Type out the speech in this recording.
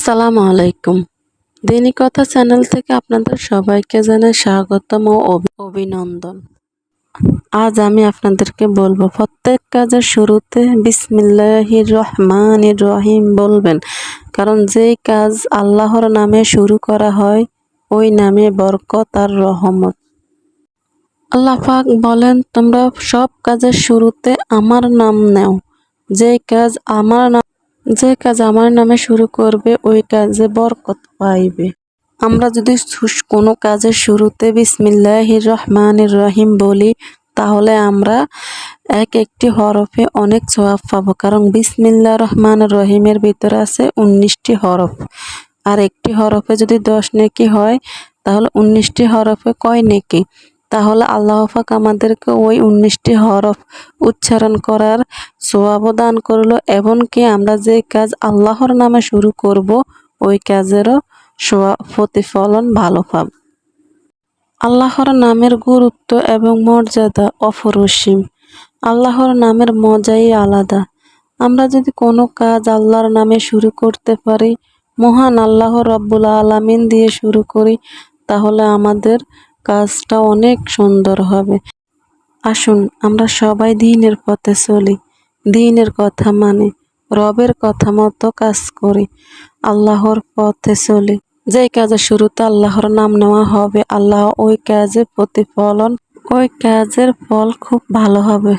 আসসালামু আলাইকুম। দৈনিক কথা চ্যানেল থেকে আপনাদের সবাইকে জানাই স্বাগতম ও অভিনন্দন। আজ আমি আপনাদেরকে বলবো প্রত্যেক কাজের শুরুতে বিসমিল্লাহির রহমানির রহিম বলবেন, কারণ যেই কাজ আল্লাহর নামে শুরু করা হয় ওই নামে বরকত আর রহমত। আল্লাহ পাক বলেন, তোমরা সব কাজের শুরুতে আমার নাম নাও। যে কাজ আমার নামে শুরু করবে ওই কাজে বরকত পাইবে। আমরা যদি কোনো কাজের শুরুতে বিসমিল্লাহির রহমানির রহিম বলি, তাহলে আমরা একটি হরফে অনেক সওয়াব পাবো, কারণ বিসমিল্লাহির রহমানির রহিমের ভিতরে আছে 19টি হরফ। আর একটি হরফে যদি 10 নেকি হয়, তাহলে 19টি হরফে কয় নেকি? তাহলে আল্লাহ পাক আমাদেরকে ওই 19টি হরফ উচ্চারণ করার সওয়াব দান করলো, এমনকি আমরা যে কাজ আল্লাহর নামে শুরু করব ওই কাজেরও প্রতিফলন ভালো পাব। আল্লাহর নামের গুরুত্ব এবং মর্যাদা অপরিসীম। আল্লাহর নামের মজাই আলাদা। আমরা যদি কোনো কাজ আল্লাহর নামে শুরু করতে পারি, মহান আল্লাহ রব্বুল আলামিন দিয়ে শুরু করি, তাহলে আমাদের কাজটা অনেক সুন্দর হবে। আসুন আমরা সবাই দ্বীনের পথে চলি, দ্বীনের কথা মানি, রবের কথা মতো কাজ করি, আল্লাহর পথে চলি। যে কাজের শুরুতে আল্লাহর নাম নেওয়া হবে, আল্লাহ ওই কাজের ফল খুব ভালো হবে।